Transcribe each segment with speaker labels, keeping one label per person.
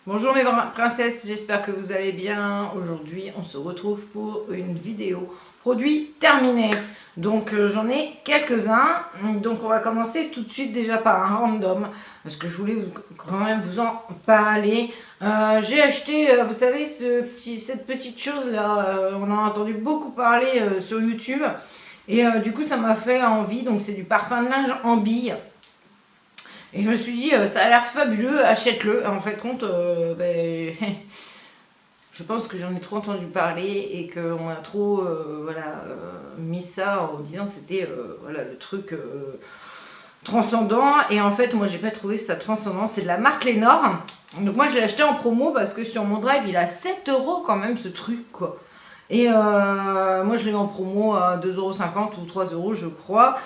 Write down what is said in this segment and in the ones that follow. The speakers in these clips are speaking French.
Speaker 1: Bonjour mes princesses, j'espère que vous allez bien. Aujourd'hui, on se retrouve pour une vidéo produit terminé. Donc j'en ai quelques-uns. Donc on va commencer tout de suite déjà par un random parce que je voulais quand même vous en parler. J'ai acheté, vous savez, cette petite chose là. On en a entendu beaucoup parler sur YouTube et du coup ça m'a fait envie. Donc c'est du parfum de linge en bille. Et je me suis dit, ça a l'air fabuleux, achète-le. En fait, compte, je pense que j'en ai trop entendu parler et qu'on a trop mis ça en disant que c'était le truc transcendant. Et en fait, moi, j'ai pas trouvé ça transcendant. C'est de la marque Lénore. Donc, moi, je l'ai acheté en promo parce que sur mon drive, il a 7 € quand même, ce truc, quoi. Et moi, je l'ai en promo à 2,50 € ou 3 € je crois.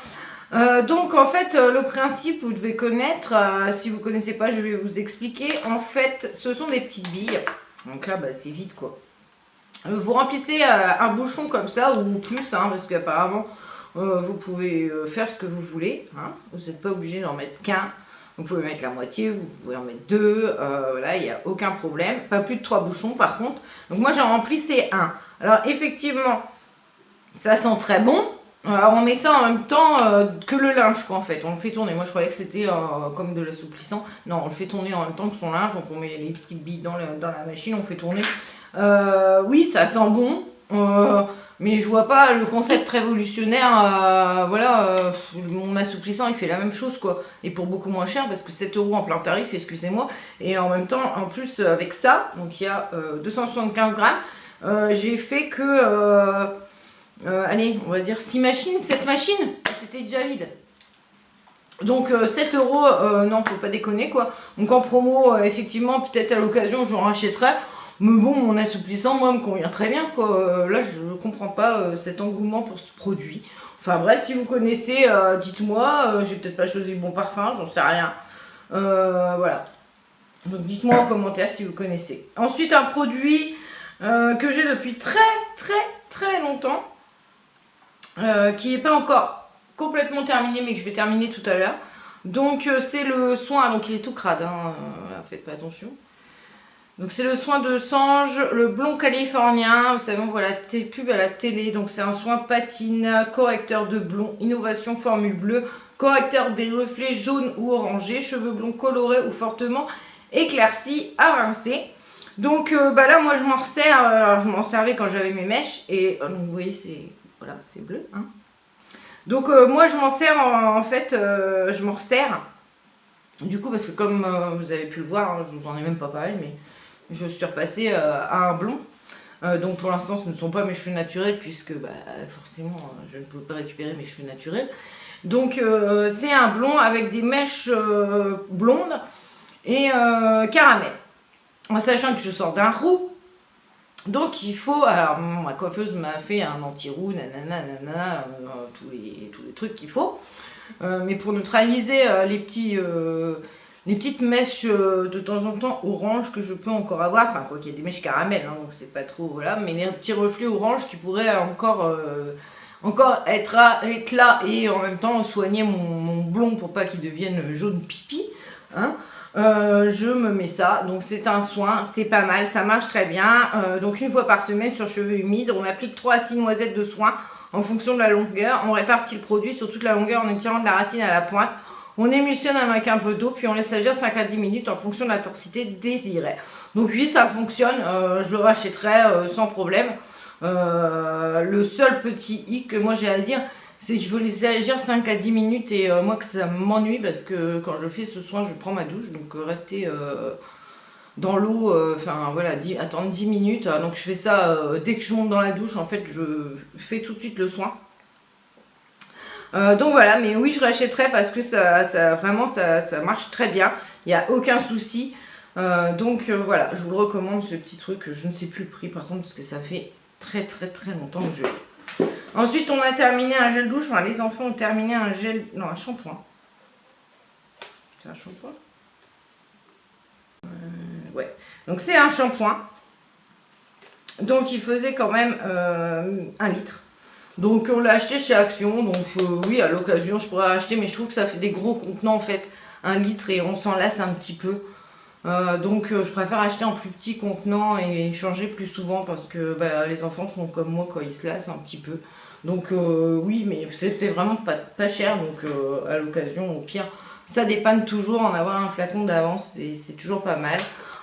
Speaker 1: Donc en fait le principe vous devez connaître, si vous ne connaissez pas je vais vous expliquer. En fait ce sont des petites billes, donc là c'est vide quoi. Vous remplissez un bouchon comme ça ou plus parce qu'apparemment vous pouvez faire ce que vous voulez, vous n'êtes pas obligé d'en mettre qu'un. Vous pouvez mettre la moitié, vous pouvez en mettre deux, voilà, il n'y a aucun problème. Pas plus de 3 bouchons par contre. Donc moi j'en remplissais un. Alors effectivement ça sent très bon. Alors on met ça en même temps que le linge quoi en fait, on le fait tourner. Moi je croyais que c'était comme de l'assouplissant. Non, on le fait tourner en même temps que son linge, donc on met les petites billes dans la machine, on fait tourner. Oui, ça sent bon, mais je vois pas le concept révolutionnaire. Mon assouplissant il fait la même chose quoi, et pour beaucoup moins cher parce que 7 € en plein tarif, excusez-moi. Et en même temps, en plus avec ça, donc il y a 275 grammes, j'ai fait que... allez, on va dire 6 machines, 7 machines, c'était déjà vide. Donc 7 €, non, faut pas déconner quoi. Donc en promo, effectivement, peut-être à l'occasion, j'en rachèterai. Mais bon, mon assouplissant, moi, me convient très bien quoi. Là, je comprends pas cet engouement pour ce produit. Enfin bref, si vous connaissez, dites-moi. J'ai peut-être pas choisi le bon parfum, j'en sais rien. Voilà. Donc dites-moi en commentaire si vous connaissez. Ensuite, un produit que j'ai depuis très longtemps. Qui n'est pas encore complètement terminé mais que je vais terminer tout à l'heure. Donc c'est le soin, donc il est tout crade, faites pas attention. Donc c'est le soin de Sange, le blond californien, vous savez on voit la pub à la télé, donc c'est un soin patine, correcteur de blond, innovation formule bleue, correcteur des reflets jaunes ou orangés, cheveux blonds colorés ou fortement éclaircis à rincer. Donc là moi je m'en resserre, je m'en servais quand j'avais mes mèches et donc vous voyez c'est bleu. Donc moi je m'en sers en fait, je m'en resserre. Du coup parce que comme vous avez pu le voir, je vous en ai même pas parlé, mais je suis repassée à un blond. Donc pour l'instant ce ne sont pas mes cheveux naturels puisque forcément je ne peux pas récupérer mes cheveux naturels. Donc c'est un blond avec des mèches blondes et caramel. En sachant que je sors d'un roux. Donc il faut, alors ma coiffeuse m'a fait un anti-roux, tous les trucs qu'il faut. Mais pour neutraliser les petites mèches de temps en temps orange que je peux encore avoir, enfin quoi qu'il y ait des mèches caramel, donc c'est pas trop, voilà, mais les petits reflets orange qui pourraient encore être là et en même temps soigner mon blond pour pas qu'il devienne jaune pipi, je me mets ça, donc c'est un soin, c'est pas mal, ça marche très bien. Donc une fois par semaine sur cheveux humides, on applique 3 à 6 noisettes de soin en fonction de la longueur, on répartit le produit sur toute la longueur en étirant de la racine à la pointe, on émulsionne avec un peu d'eau, puis on laisse agir 5 à 10 minutes en fonction de l'intensité désirée. Donc oui, ça fonctionne, je le rachèterai sans problème. Le seul petit hic que moi j'ai à dire, c'est qu'il faut laisser agir 5 à 10 minutes et moi que ça m'ennuie parce que quand je fais ce soin je prends ma douche, donc rester dans l'eau, attendre 10 minutes, donc je fais ça dès que je monte dans la douche, en fait je fais tout de suite le soin. Donc voilà, mais oui je rachèterai parce que vraiment ça marche très bien, il n'y a aucun souci. Donc voilà, je vous le recommande ce petit truc, je ne sais plus le prix par contre parce que ça fait très longtemps que je l'ai. Ensuite, on a terminé un gel douche. Enfin, les enfants ont terminé un shampoing. C'est un shampoing ouais. Donc, c'est un shampoing. Donc, il faisait quand même 1 litre. Donc, on l'a acheté chez Action. Donc, oui, à l'occasion, je pourrais acheter. Mais je trouve que ça fait des gros contenants, en fait. 1 litre et on s'en lasse un petit peu. Donc je préfère acheter en plus petit contenant et changer plus souvent parce que bah, les enfants sont comme moi quand ils se lassent un petit peu. Donc oui, mais c'était vraiment pas cher, donc à l'occasion, au pire, ça dépanne toujours, en avoir un flacon d'avance, c'est toujours pas mal.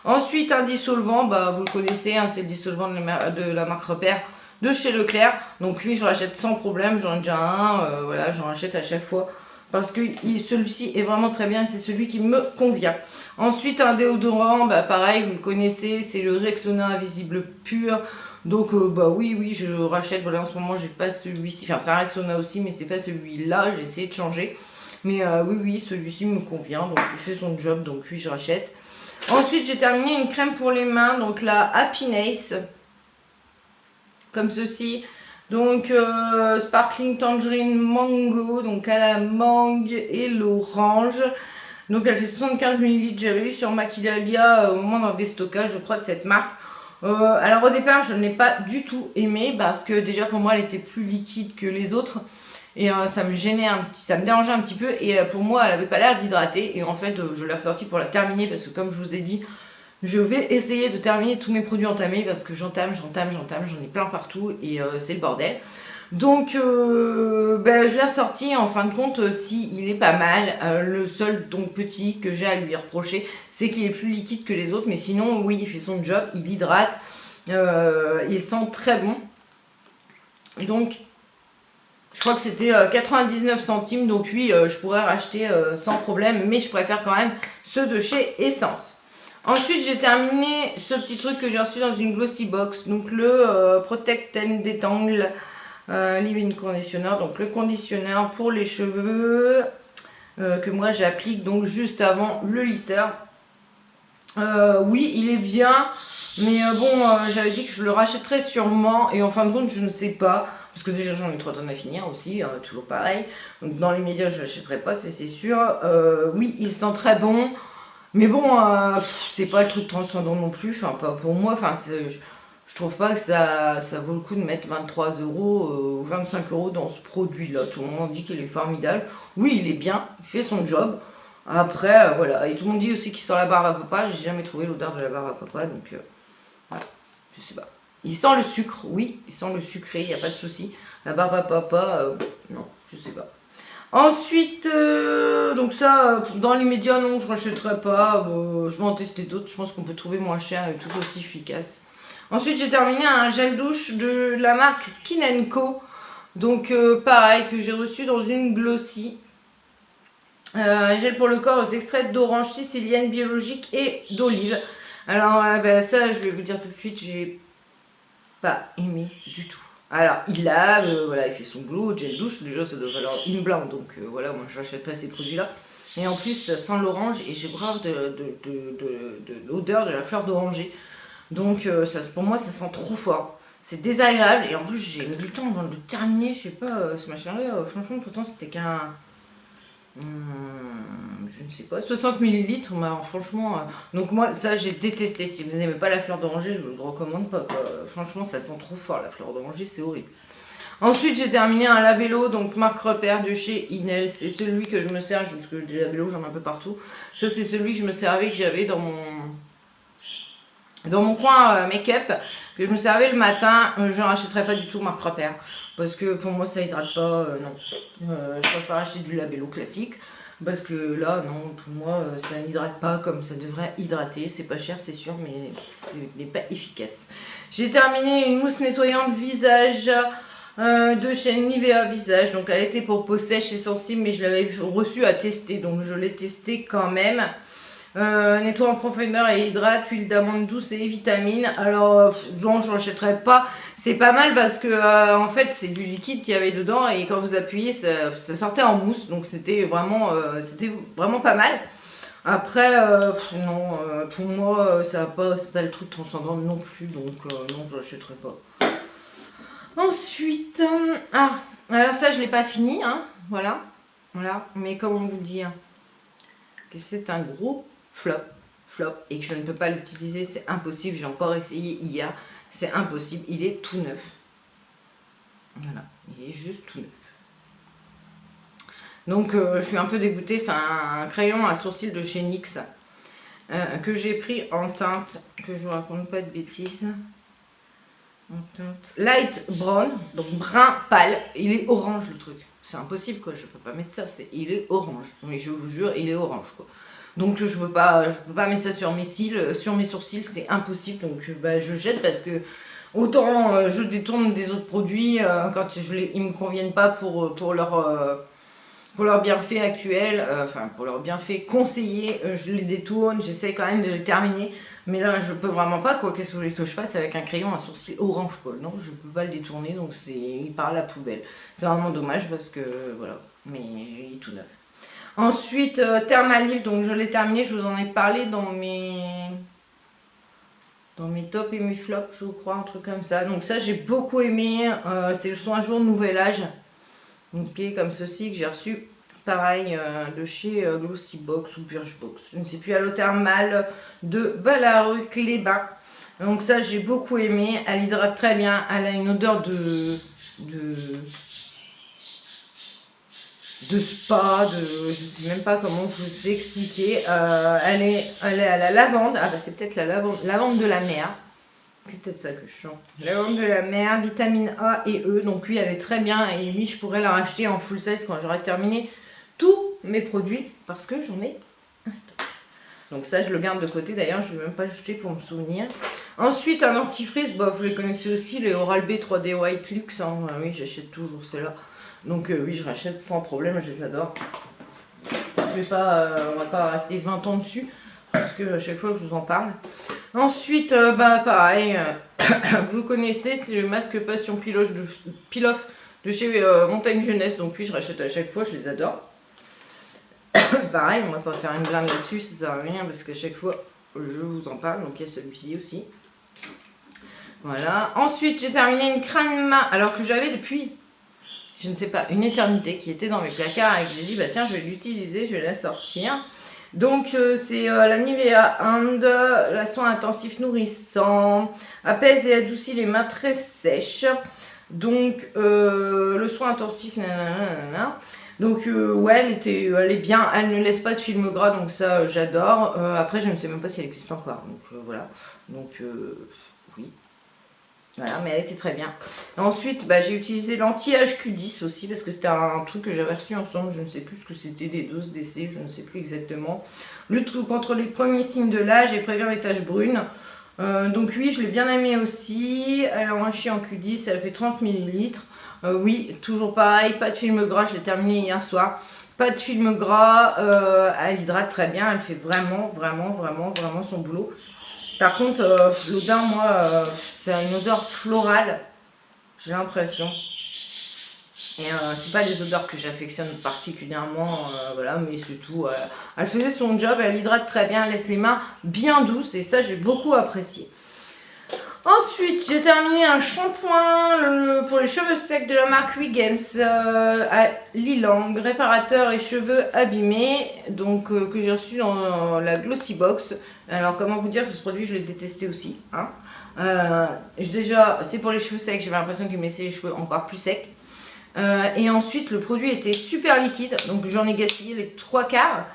Speaker 1: Ensuite, un dissolvant, bah, vous le connaissez, hein, c'est le dissolvant de la marque Repère de chez Leclerc. Donc lui, je rachète sans problème, j'en ai déjà un, voilà, j'en rachète à chaque fois. Parce que celui-ci est vraiment très bien et c'est celui qui me convient. Ensuite, un déodorant, bah, pareil, vous le connaissez, c'est le Rexona Invisible Pur. Donc, bah oui, je rachète. Voilà, en ce moment, j'ai pas celui-ci. Enfin, c'est un Rexona aussi, mais c'est pas celui-là. J'ai essayé de changer. Mais oui, celui-ci me convient. Donc, il fait son job. Donc, oui, je rachète. Ensuite, j'ai terminé une crème pour les mains. Donc, la Happiness. Comme ceci. Donc, Sparkling Tangerine Mango. Donc, à la mangue et l'orange. Donc elle fait 75 ml, j'avais eu sur Maquilalia au moment d'un déstockage, je crois, de cette marque. Alors au départ, je ne l'ai pas du tout aimée parce que déjà pour moi, elle était plus liquide que les autres. Et ça me gênait ça me dérangeait un petit peu. Et pour moi, elle avait pas l'air d'hydrater. Et en fait, je l'ai ressortie pour la terminer parce que comme je vous ai dit, je vais essayer de terminer tous mes produits entamés parce que j'entame, j'en ai plein partout et c'est le bordel. Donc, ben, je l'ai ressorti. En fin de compte, si il est pas mal. Le seul donc petit que j'ai à lui reprocher, c'est qu'il est plus liquide que les autres. Mais sinon, oui, il fait son job, il hydrate, il sent très bon. Donc, je crois que c'était 99 centimes. Donc, oui, je pourrais racheter sans problème. Mais je préfère quand même ceux de chez Essence. Ensuite, j'ai terminé ce petit truc que j'ai reçu dans une Glossy Box. Donc, le Protect and Detangle. Leave-in Conditioner, donc le conditionneur pour les cheveux que moi j'applique donc juste avant le lisseur. Oui, il est bien, mais bon, j'avais dit que je le rachèterais sûrement et en fin de compte, je ne sais pas. Parce que déjà j'en ai 3 tonnes à finir aussi, toujours pareil. Donc dans les médias, je ne l'achèterai pas, c'est sûr. Oui, il sent très bon. Mais bon, c'est pas le truc transcendant non plus, enfin pas pour moi, enfin je trouve pas que ça vaut le coup de mettre 23 euros ou 25 euros dans ce produit-là. Tout le monde dit qu'il est formidable. Oui, il est bien, il fait son job. Après, voilà. Et tout le monde dit aussi qu'il sent la barbe à papa. J'ai jamais trouvé l'odeur de la barbe à papa, donc voilà, je sais pas. Il sent le sucre, oui, il sent le sucré, il n'y a pas de souci. La barbe à papa, non, je sais pas. Ensuite, donc ça, dans les médias, non, je ne rachèterai pas. Je vais en tester d'autres. Je pense qu'on peut trouver moins cher et tout aussi efficace. Ensuite, j'ai terminé un gel douche de la marque Skin Co. Donc, pareil, que j'ai reçu dans une Glossy. Gel pour le corps aux extraits d'orange sicilienne biologique et d'olive. Alors, ben, ça, je vais vous dire tout de suite, j'ai pas aimé du tout. Alors, il lave, voilà, il fait son glow, gel douche, déjà ça doit valoir une blinde, donc voilà, moi je n'achète pas ces produits-là. Et en plus, ça sent l'orange et j'ai grave de l'odeur de la fleur d'oranger. Donc, pour moi, ça sent trop fort. C'est désagréable et en plus, j'ai mis du temps avant de le terminer, je sais pas, ce machin-là, franchement, pourtant c'était qu'un. Je ne sais pas, 60 millilitres, mais alors, franchement. Donc, moi, ça, j'ai détesté. Si vous n'aimez pas la fleur d'oranger, je vous le recommande pas, quoi. Franchement, ça sent trop fort la fleur d'oranger, c'est horrible. Ensuite, j'ai terminé un labello, donc marque repère de chez Inel. C'est celui que je me sers, parce que des labellos, j'en ai un peu partout. Ça, c'est celui que je me servais, que j'avais dans mon coin make-up, que je me servais le matin. Je ne rachèterai pas du tout marque repère. Parce que pour moi, ça hydrate pas, non. Je préfère acheter du labello classique. Parce que là, non, pour moi, ça n'hydrate pas comme ça devrait hydrater. C'est pas cher, c'est sûr, mais ce n'est pas efficace. J'ai terminé une mousse nettoyante visage de chez Nivea Visage. Donc, elle était pour peau sèche et sensible, mais je l'avais reçue à tester. Donc, je l'ai testé quand même. Nettoie en profondeur et hydrate, huile d'amande douce et vitamines. Alors, non, je n'achèterai pas. C'est pas mal parce que, en fait, c'est du liquide qu'il y avait dedans et quand vous appuyez, ça sortait en mousse. Donc, c'était vraiment pas mal. Après, non, pour moi, c'est pas le truc transcendant non plus. Donc, non, je l'achèterai pas. Ensuite, alors ça, je l'ai pas fini, hein. Voilà. Mais comment vous dire que c'est un gros flop, et que je ne peux pas l'utiliser, c'est impossible. J'ai encore essayé hier, c'est impossible. Il est tout neuf. Voilà, il est juste tout neuf. Donc je suis un peu dégoûtée. C'est un crayon à sourcils de chez NYX. que j'ai pris en teinte, que je vous raconte pas de bêtises. En teinte light brown, donc brun pâle. Il est orange le truc. C'est impossible quoi, je peux pas mettre ça. Il est orange. Mais je vous jure, il est orange quoi. Donc je peux pas mettre ça sur mes cils, sur mes sourcils, c'est impossible. Donc je jette parce que autant je détourne des autres produits quand ils me conviennent pas pour leur bienfait actuel, pour leur bienfait conseillé, je les détourne, j'essaie quand même de les terminer. Mais là, je peux vraiment pas, quoi. Qu'est-ce que vous voulez que je fasse avec un crayon à sourcil orange, quoi? Non, je peux pas le détourner, donc il part à la poubelle. C'est vraiment dommage parce que, voilà. Mais il est tout neuf. Ensuite, Thermalif, donc je l'ai terminé, je vous en ai parlé dans mes tops et mes flops, je crois, un truc comme ça. Donc ça, j'ai beaucoup aimé. C'est le soin jour nouvel âge. Ok, comme ceci que j'ai reçu. Pareil, de chez Glossybox ou Birchbox. Je ne sais plus, à l'eau thermale de Ballaruc-les-Bains. Donc ça, j'ai beaucoup aimé. Elle hydrate très bien. Elle a une odeur de spa, je sais même pas comment vous expliquer. Elle est à la lavande. Ah bah c'est peut-être la lavande de la mer. C'est peut-être ça que je chante. Lavande de la mer, vitamine A et E. Donc oui, elle est très bien. Et oui, je pourrais la racheter en full size quand j'aurai terminé tous mes produits. Parce que j'en ai un stock. Donc ça, je le garde de côté. D'ailleurs, je ne vais même pas le jeter pour me souvenir. Ensuite, un dentifrice. Bah, vous les connaissez aussi, les Oral-B 3D White Luxe. Hein. Oui, j'achète toujours ceux-là. Donc oui, je rachète sans problème, je les adore. On va pas rester 20 ans dessus, parce que à chaque fois je vous en parle. Ensuite, pareil, vous connaissez, c'est le masque Passion Pilof de chez Montagne Jeunesse. Donc oui, je rachète à chaque fois, je les adore. Pareil, on va pas faire une blinde là-dessus, ça sert à rien, parce qu'à chaque fois je vous en parle. Donc il y a celui-ci aussi. Voilà. Ensuite, j'ai terminé une crème main, alors que j'avais depuis... je ne sais pas, une éternité, qui était dans mes placards et que j'ai dit, bah tiens, je vais l'utiliser, je vais la sortir. Donc, c'est la Nivea Hand, la soin intensif nourrissant, apaise et adoucit les mains très sèches. Donc, le soin intensif, nanana. Donc, ouais, elle est bien, elle ne laisse pas de film gras, donc ça, j'adore. Après, je ne sais même pas si elle existe encore, donc voilà. Donc, oui. Voilà, mais elle était très bien. Ensuite, j'ai utilisé l'anti-HQ10 aussi, parce que c'était un truc que j'avais reçu ensemble, je ne sais plus ce que c'était, des doses d'essai, je ne sais plus exactement. Lutte contre les premiers signes de l'âge et prévient les taches brunes. Donc oui, je l'ai bien aimé aussi. Elle est enrichie en Q10, elle fait 30 ml. Oui, toujours pareil, pas de film gras, je l'ai terminé hier soir. Pas de film gras, elle hydrate très bien, elle fait vraiment son boulot. Par contre, l'odeur, moi, c'est une odeur florale, j'ai l'impression. Et c'est pas des odeurs que j'affectionne particulièrement, voilà, mais c'est tout. Elle faisait son job, elle hydrate très bien, elle laisse les mains bien douces, et ça, j'ai beaucoup apprécié. Ensuite, j'ai terminé un shampoing pour les cheveux secs de la marque Wiggins à Lilang, réparateur et cheveux abîmés, donc que j'ai reçu dans la Glossybox. Alors, comment vous dire que ce produit, je l'ai détesté aussi. Hein. Déjà, c'est pour les cheveux secs, j'avais l'impression qu'il me laissait les cheveux encore plus secs. Et ensuite, le produit était super liquide, donc j'en ai gaspillé les 3/4.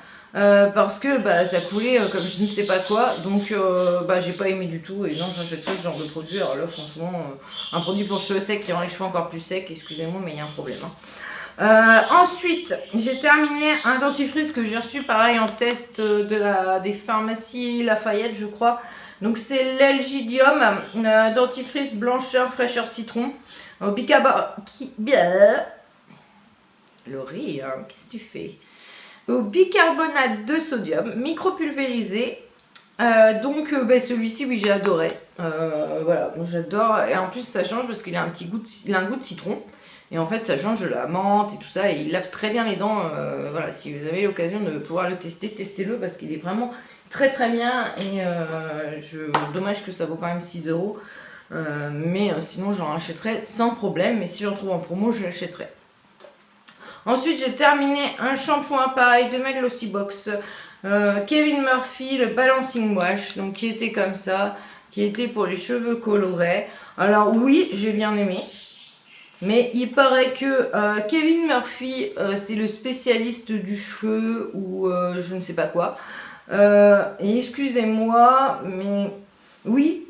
Speaker 1: Parce que ça coulait comme je ne sais pas quoi, donc j'ai pas aimé du tout, et non, j'achète pas ce genre de produit. Alors là, franchement, un produit pour cheveux secs qui rend les cheveux encore plus secs, excusez-moi, mais il y a un problème. Hein. Ensuite, j'ai terminé un dentifrice que j'ai reçu pareil en test des pharmacies Lafayette, je crois. Donc c'est l'Elgidium, dentifrice blancheur fraîcheur citron, au bicarbonate. Laurie, hein, qu'est-ce que tu fais? Au bicarbonate de sodium, micropulvérisé. Donc celui-ci, oui, j'ai adoré. Voilà, j'adore. Et en plus, ça change parce qu'il a un goût de citron. Et en fait, ça change de la menthe et tout ça. Et il lave très bien les dents. Voilà, si vous avez l'occasion de pouvoir le tester, testez-le parce qu'il est vraiment très bien. Et dommage que ça vaut quand même 6 €. Mais sinon, j'en achèterais sans problème. Mais si j'en trouve en promo, je l'achèterai. Ensuite, j'ai terminé un shampoing pareil de ma Glossybox. Kevin Murphy, le Balancing Wash, donc qui était comme ça, qui était pour les cheveux colorés. Alors oui, j'ai bien aimé. Mais il paraît que Kevin Murphy, c'est le spécialiste du cheveu ou je ne sais pas quoi. Et excusez-moi, mais oui,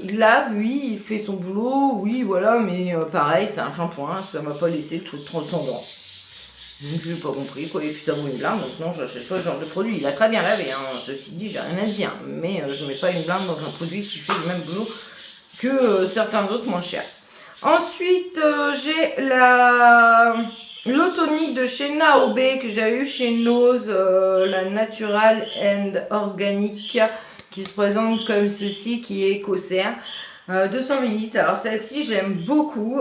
Speaker 1: il lave, oui, il fait son boulot, oui, voilà, mais pareil, c'est un shampoing, ça m'a pas laissé le truc transcendant. Donc j'ai pas compris, quoi, et puis ça vaut une blinde, donc non, j'achète pas ce genre de produit. Il a très bien lavé, hein, ceci dit, j'ai rien à dire, mais je mets pas une blinde dans un produit qui fait le même boulot que certains autres moins chers. Ensuite, j'ai l'eau tonique de chez Naobe que j'avais eu chez Nose, la Natural and Organic, qui se présente comme ceci, qui est écossaire. 200 ml. Alors celle-ci, j'aime beaucoup.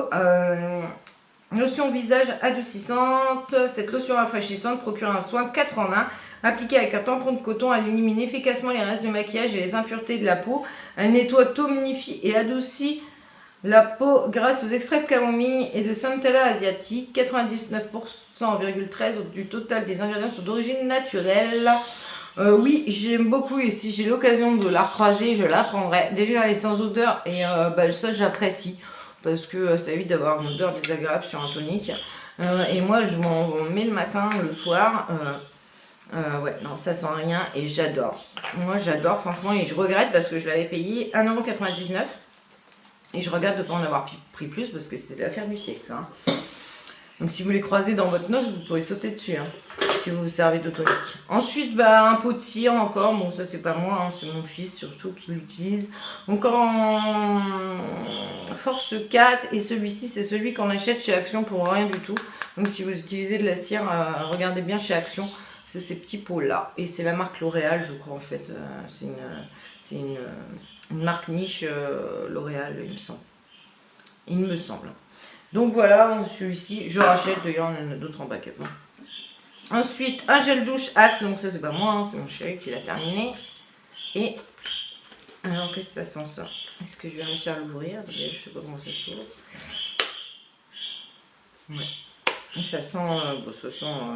Speaker 1: Lotion visage adoucissante. Cette lotion rafraîchissante procure un soin 4 en 1. Appliquée avec un tampon de coton, elle élimine efficacement les restes de maquillage et les impuretés de la peau. Elle nettoie, tonifie et adoucit la peau grâce aux extraits de camomille et de Centella asiatique. 99,13% du total des ingrédients sont d'origine naturelle. Oui, j'aime beaucoup et si j'ai l'occasion de la recroiser, je la prendrai. Déjà, elle est sans odeur et ça, j'apprécie parce que ça évite d'avoir une odeur désagréable sur un tonique. Et moi, je m'en mets le matin, le soir. Ouais, non, ça sent rien et j'adore. Moi, j'adore, franchement, et je regrette parce que je l'avais payé 1,99 € et je regrette de ne pas en avoir pris plus parce que c'est l'affaire du siècle, ça. Hein. Donc, si vous les croisez dans votre noce, vous pouvez sauter dessus, hein, si vous vous servez d'eau tonique. Ensuite, un pot de cire encore. Bon, ça, c'est pas moi, hein, c'est mon fils surtout qui l'utilise. Donc, en force 4, et celui-ci, c'est celui qu'on achète chez Action pour rien du tout. Donc, si vous utilisez de la cire, regardez bien chez Action. C'est ces petits pots-là. Et c'est la marque L'Oréal, je crois, en fait. C'est une marque niche L'Oréal, il me semble. Donc voilà, celui-ci, je rachète. D'ailleurs, il y en a d'autres en backup. Hein. Ensuite, un gel douche Axe. Donc ça, c'est pas moi, hein, c'est mon chéri qui l'a terminé. Et alors, qu'est-ce que ça sent, ça? Est-ce que je vais réussir à l'ouvrir? Je sais pas comment ça s'ouvre. Ouais. Ça sent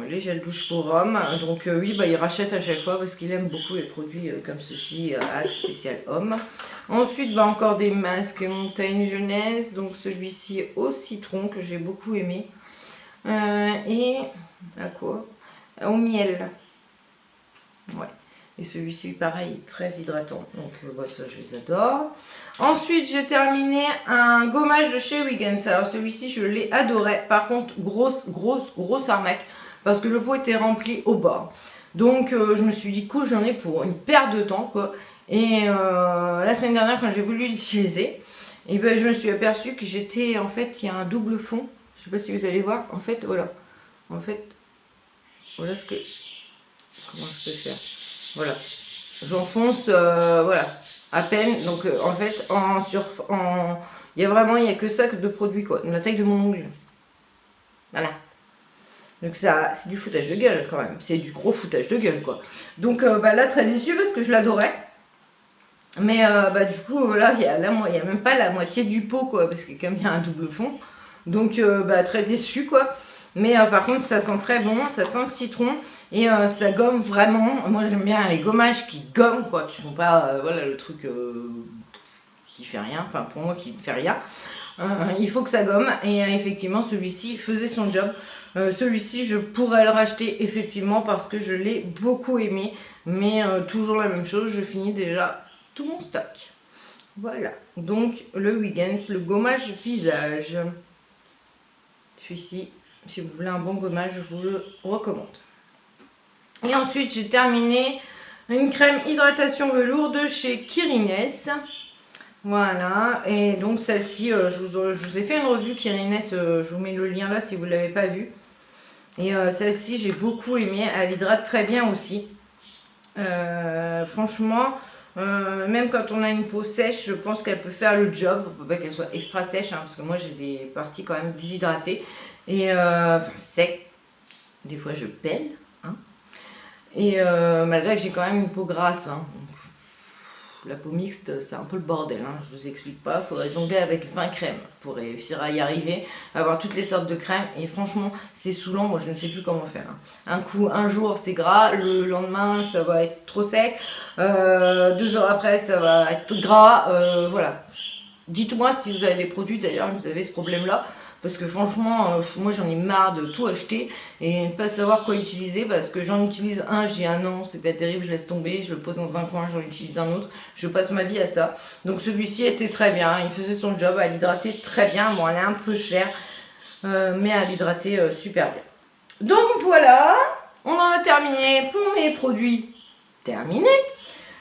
Speaker 1: les gels douche pour homme. Donc oui, il rachète à chaque fois parce qu'il aime beaucoup les produits comme ceci, Axe spécial homme. Ensuite, encore des masques Montagne Jeunesse. Donc celui-ci au citron que j'ai beaucoup aimé. Et à quoi? Au miel. Ouais. Et celui-ci, pareil, très hydratant. Donc, ça, je les adore. Ensuite, j'ai terminé un gommage de chez Wiggins. Alors, celui-ci, je l'ai adoré. Par contre, grosse arnaque. Parce que le pot était rempli au bord. Donc, je me suis dit, cool, j'en ai pour une perte de temps, quoi. Et la semaine dernière, quand j'ai voulu l'utiliser, et je me suis aperçue que j'étais, en fait, il y a un double fond. Je sais pas si vous allez voir. En fait, voilà. Voilà ce que... Comment je peux faire? Voilà, j'enfonce, voilà, à peine. Donc en fait, il y a que ça de produits, quoi, la taille de mon ongle. Voilà. Donc ça, c'est du foutage de gueule quand même. C'est du gros foutage de gueule, quoi. Donc là, très déçue parce que je l'adorais. Mais du coup, voilà, il y a même pas la moitié du pot, quoi, parce que comme il y a un double fond. Donc très déçue, quoi. Mais par contre, ça sent très bon, ça sent le citron et ça gomme vraiment. Moi, j'aime bien les gommages qui gomment, quoi, qui font pas le truc qui fait rien. Enfin, pour moi, qui ne fait rien. Il faut que ça gomme et effectivement, celui-ci faisait son job. Celui-ci, je pourrais le racheter effectivement parce que je l'ai beaucoup aimé. Mais toujours la même chose, je finis déjà tout mon stock. Voilà. Donc, le Wiggins, le gommage visage. Celui-ci. Si vous voulez un bon gommage, je vous le recommande. Et ensuite, j'ai terminé une crème hydratation velours de chez Kirines. Voilà. Et donc, celle-ci, je vous ai fait une revue Kirines. Je vous mets le lien là si vous ne l'avez pas vue. Et celle-ci, j'ai beaucoup aimé. Elle hydrate très bien aussi. Franchement, même quand on a une peau sèche, je pense qu'elle peut faire le job. Il ne faut pas qu'elle soit extra sèche, hein, parce que moi, j'ai des parties quand même déshydratées. Et sec, des fois je pèle, hein. Et malgré que j'ai quand même une peau grasse, hein. La peau mixte, c'est un peu le bordel, hein. Je vous explique pas, il faudrait jongler avec 20 crèmes pour réussir à y arriver, avoir toutes les sortes de crèmes, et franchement c'est saoulant, moi je ne sais plus comment faire, hein. Un jour c'est gras, le lendemain ça va être trop sec, 2 heures après ça va être gras, voilà. Dites-moi si vous avez des produits d'ailleurs, vous avez ce problème là. parce que franchement, moi j'en ai marre de tout acheter et ne pas savoir quoi utiliser, parce que j'en utilise un, je dis ah non, c'est pas terrible, je laisse tomber, je le pose dans un coin, j'en utilise un autre, je passe ma vie à ça. Donc celui-ci était très bien, il faisait son job, elle hydratait très bien, bon elle est un peu chère, mais elle hydratait super bien. Donc voilà, on en a terminé pour mes produits terminés.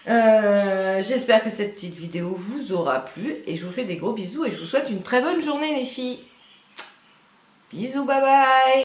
Speaker 1: J'espère que cette petite vidéo vous aura plu et je vous fais des gros bisous et je vous souhaite une très bonne journée les filles. Bisous, bye bye.